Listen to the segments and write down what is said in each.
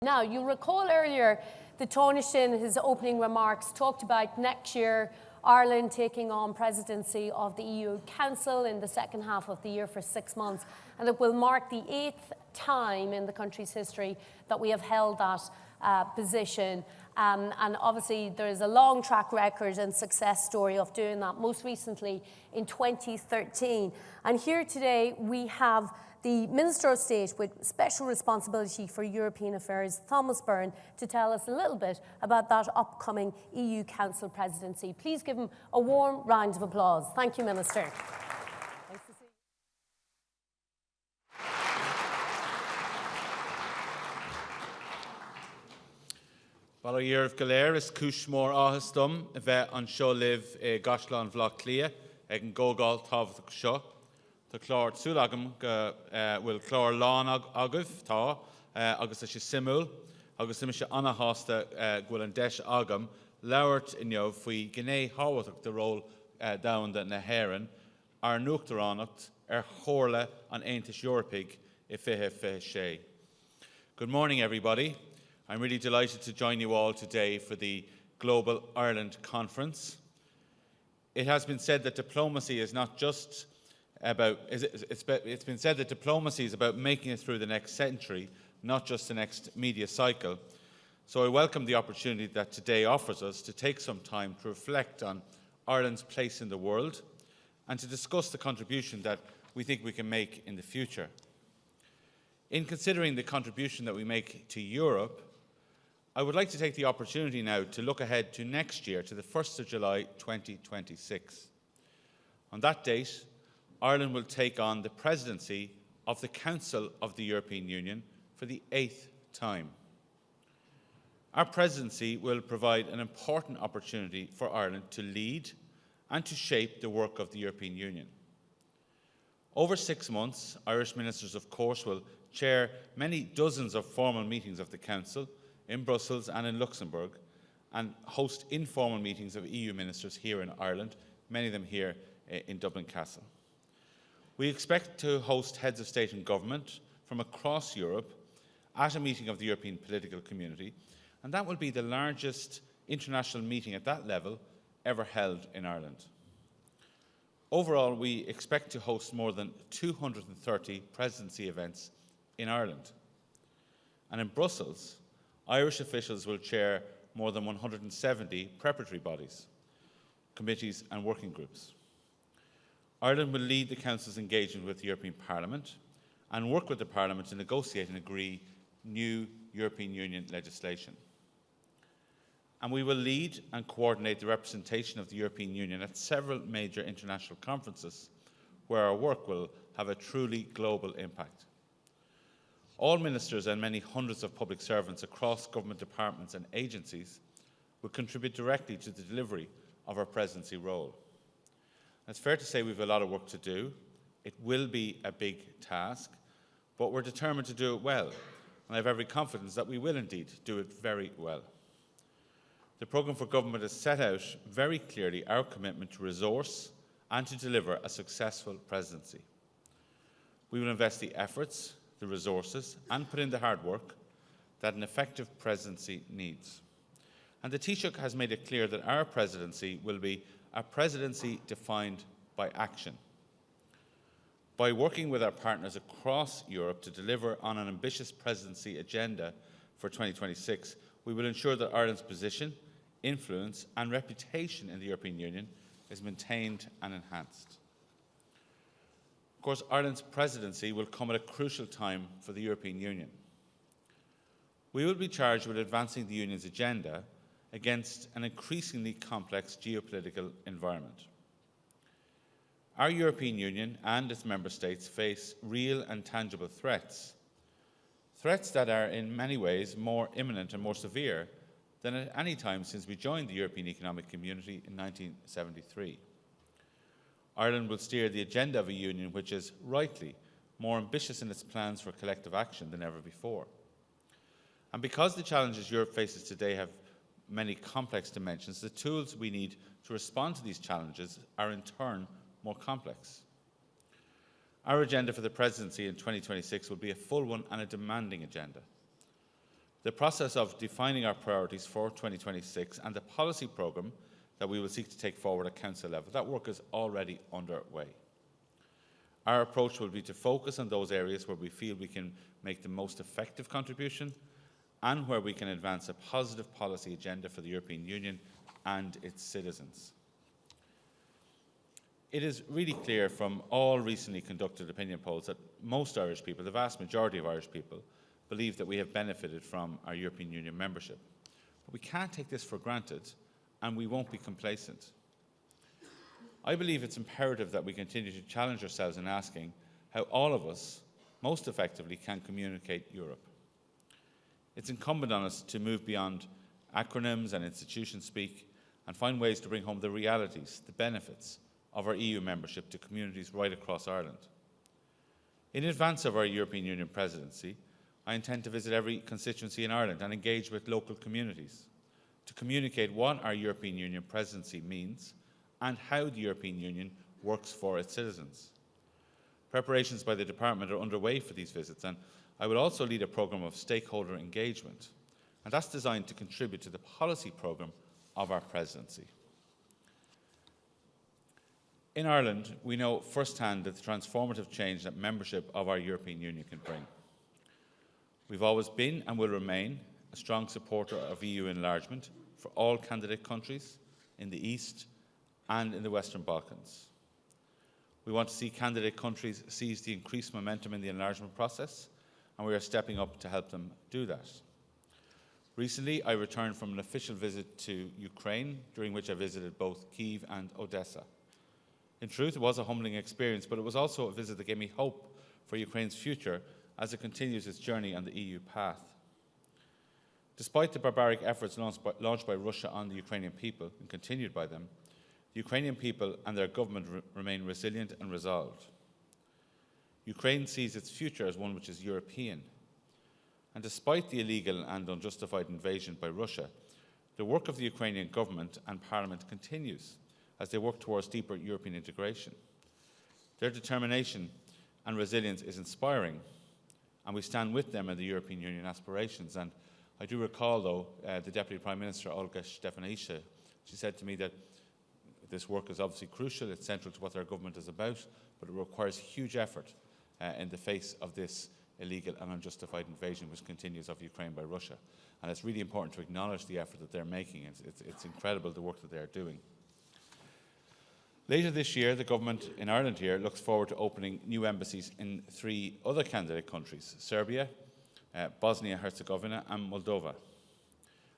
Now, you recall earlier that Taoiseach in his opening remarks talked about next year Ireland taking on presidency of the EU Council in the second half of the year for 6 months, and it will mark the 8th time in the country's history that we have held that position. And obviously there is a long track record and success story of doing that, most recently in 2013. And here today we have the Minister of State with special responsibility for European affairs, Thomas Byrne, to tell us a little bit about that upcoming EU Council presidency. Please give him a warm round of applause. Thank you, Minister. Nice to see you. Bala Yearv Galer is Kushmore Ahastum, Ve on Sho live Gashlan Vlog Clea, Egn Gogal Tav the Sho. The Clor Sulagam will Clor Lawn Aguf Ta, August Simul, August Misha Anna Hosta Gwilan Desh Agam, Lowert in Yo, Fui Gene Hawatuk the roll down the Naheran, Ar Nuktaranot, Horla on Aintish Europig, Ifehe Shay. Good morning, everybody. I'm really delighted to join you all today for the Global Ireland Conference. It has been said that diplomacy is not just it's been said that diplomacy is about making it through the next century, not just the next media cycle. So I welcome the opportunity that today offers us to take some time to reflect on Ireland's place in the world and to discuss the contribution that we think we can make in the future. In considering the contribution that we make to Europe, I would like to take the opportunity now to look ahead to next year, to the 1st of July 2026. On that date, Ireland will take on the presidency of the Council of the European Union for the 8th time. Our presidency will provide an important opportunity for Ireland to lead and to shape the work of the European Union. Over 6 months, Irish ministers, of course, will chair many dozens of formal meetings of the Council in Brussels and in Luxembourg, and host informal meetings of EU ministers here in Ireland, many of them here in Dublin Castle. We expect to host heads of state and government from across Europe at a meeting of the European political community, and that will be the largest international meeting at that level ever held in Ireland. Overall, we expect to host more than 230 presidency events in Ireland. And in Brussels, Irish officials will chair more than 170 preparatory bodies, committees and working groups. Ireland will lead the Council's engagement with the European Parliament and work with the Parliament to negotiate and agree new European Union legislation. And we will lead and coordinate the representation of the European Union at several major international conferences where our work will have a truly global impact. All ministers and many hundreds of public servants across government departments and agencies will contribute directly to the delivery of our presidency role. It's fair to say we have a lot of work to do. It will be a big task, but we're determined to do it well, and I have every confidence that we will indeed do it very well. The programme for government has set out very clearly our commitment to resource and to deliver a successful presidency. We will invest the efforts, the resources and put in the hard work that an effective presidency needs. And the Taoiseach has made it clear that our presidency will be a presidency defined by action. By working with our partners across Europe to deliver on an ambitious presidency agenda for 2026, we will ensure that Ireland's position, influence and reputation in the European Union is maintained and enhanced. Of course, Ireland's presidency will come at a crucial time for the European Union. We will be charged with advancing the Union's agenda against an increasingly complex geopolitical environment. Our European Union and its member states face real and tangible threats, threats that are in many ways more imminent and more severe than at any time since we joined the European Economic Community in 1973. Ireland will steer the agenda of a union which is, rightly, more ambitious in its plans for collective action than ever before. And because the challenges Europe faces today have many complex dimensions, the tools we need to respond to these challenges are in turn more complex. Our agenda for the presidency in 2026 will be a full one and a demanding agenda. the process of defining our priorities for 2026 and the policy programme that we will seek to take forward at Council level, that work is already underway. Our approach will be to focus on those areas where we feel we can make the most effective contribution and where we can advance a positive policy agenda for the European Union and its citizens. It is really clear from all recently conducted opinion polls that most Irish people, the vast majority of Irish people, believe that we have benefited from our European Union membership. But we can't take this for granted, and we won't be complacent. I believe it's imperative that we continue to challenge ourselves in asking how all of us most effectively can communicate Europe. It's incumbent on us to move beyond acronyms and institution speak and find ways to bring home the realities, the benefits of our EU membership to communities right across Ireland. In advance of our European Union presidency, I intend to visit every constituency in Ireland and engage with local communities to communicate what our European Union presidency means and how the European Union works for its citizens. Preparations by the Department are underway for these visits, and I will also lead a programme of stakeholder engagement, and that's designed to contribute to the policy programme of our presidency. In Ireland, we know firsthand the transformative change that membership of our European Union can bring. We've always been and will remain a strong supporter of EU enlargement for all candidate countries in the East and in the Western Balkans. We want to see candidate countries seize the increased momentum in the enlargement process, and we are stepping up to help them do that. Recently, I returned from an official visit to Ukraine, during which I visited both Kyiv and Odessa. In truth, it was a humbling experience, but it was also a visit that gave me hope for Ukraine's future as it continues its journey on the EU path. Despite the barbaric efforts launched by Russia on the Ukrainian people and continued by them, the Ukrainian people and their government remain resilient and resolved. Ukraine sees its future as one which is European. And despite the illegal and unjustified invasion by Russia, the work of the Ukrainian government and parliament continues as they work towards deeper European integration. Their determination and resilience is inspiring, and we stand with them in the European Union aspirations. And I do recall, though, the Deputy Prime Minister, Olga Stefanisha, she said to me that this work is obviously crucial, it's central to what their government is about, but it requires huge effort in the face of this illegal and unjustified invasion which continues of Ukraine by Russia. And it's really important to acknowledge the effort that they're making. It's incredible the work that they're doing. Later this year, the government in Ireland here looks forward to opening new embassies in 3 other candidate countries: Serbia, Bosnia-Herzegovina and Moldova.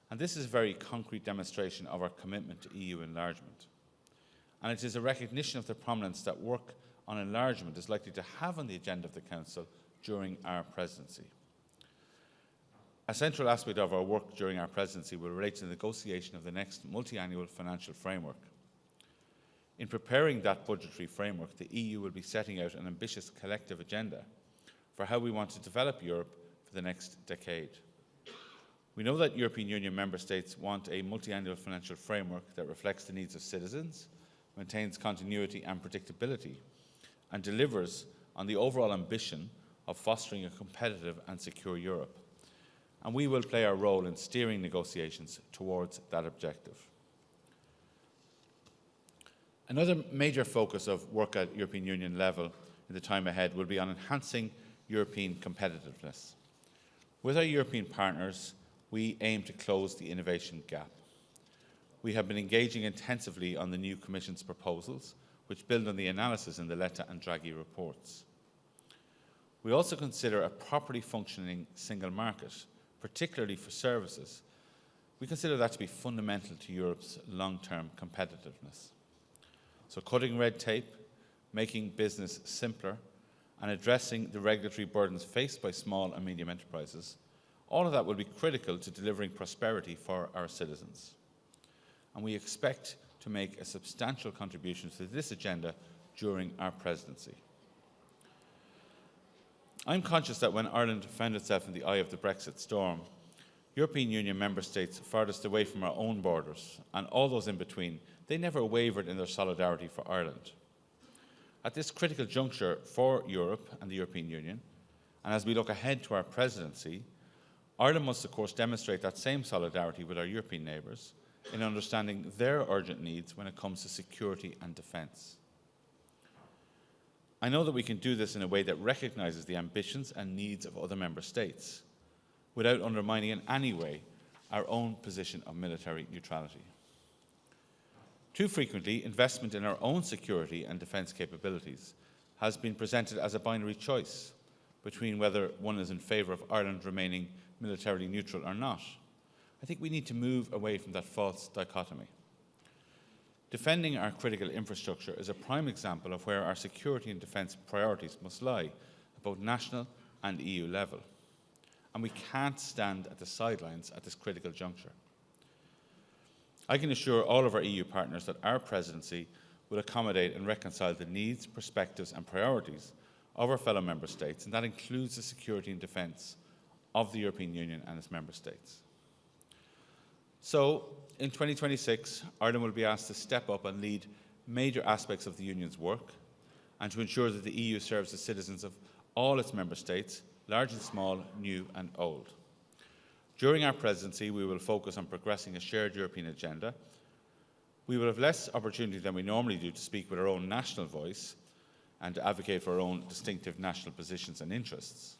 And this is a very concrete demonstration of our commitment to EU enlargement. And it is a recognition of the prominence that work on enlargement is likely to have on the agenda of the Council during our presidency. A central aspect of our work during our presidency will relate to the negotiation of the next multi-annual financial framework. In preparing that budgetary framework, the EU will be setting out an ambitious collective agenda for how we want to develop Europe for the next decade. We know that European Union member states want a multi-annual financial framework that reflects the needs of citizens, maintains continuity and predictability, and delivers on the overall ambition of fostering a competitive and secure Europe. And we will play our role in steering negotiations towards that objective. Another major focus of work at European Union level in the time ahead will be on enhancing European competitiveness. With our European partners, we aim to close the innovation gap. We have been engaging intensively on the new Commission's proposals, which build on the analysis in the Letta and Draghi reports. We also consider a properly functioning single market, particularly for services. We consider that to be fundamental to Europe's long-term competitiveness. So cutting red tape, making business simpler, and addressing the regulatory burdens faced by small and medium enterprises, all of that will be critical to delivering prosperity for our citizens. And we expect to make a substantial contribution to this agenda during our presidency. I'm conscious that when Ireland found itself in the eye of the Brexit storm, European Union member states farthest away from our own borders, and all those in between, they never wavered in their solidarity for Ireland. At this critical juncture for Europe and the European Union, and as we look ahead to our presidency, Ireland must, of course, demonstrate that same solidarity with our European neighbours in understanding their urgent needs when it comes to security and defence. I know that we can do this in a way that recognises the ambitions and needs of other member states, without undermining in any way our own position of military neutrality. Too frequently, investment in our own security and defence capabilities has been presented as a binary choice between whether one is in favour of Ireland remaining militarily neutral or not. I think we need to move away from that false dichotomy. Defending our critical infrastructure is a prime example of where our security and defence priorities must lie at both national and EU level. And we can't stand at the sidelines at this critical juncture. I can assure all of our EU partners that our presidency will accommodate and reconcile the needs, perspectives and priorities of our fellow member states, and that includes the security and defence of the European Union and its member states. So, in 2026, Ireland will be asked to step up and lead major aspects of the Union's work and to ensure that the EU serves the citizens of all its member states, large and small, new and old. During our presidency, we will focus on progressing a shared European agenda. We will have less opportunity than we normally do to speak with our own national voice and to advocate for our own distinctive national positions and interests.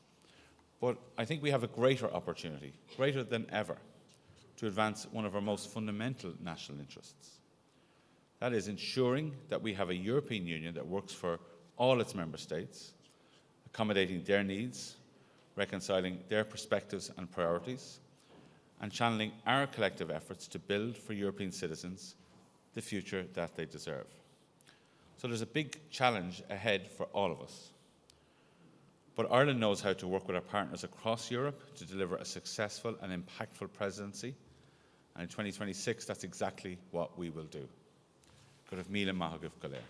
But I think we have a greater opportunity, greater than ever, to advance one of our most fundamental national interests. That is ensuring that we have a European Union that works for all its member states, accommodating their needs, reconciling their perspectives and priorities, and channeling our collective efforts to build for European citizens the future that they deserve. So there's a big challenge ahead for all of us. But Ireland knows how to work with our partners across Europe to deliver a successful and impactful presidency. And in 2026, that's exactly what we will do. Go raibh míle maith agaibh go léir.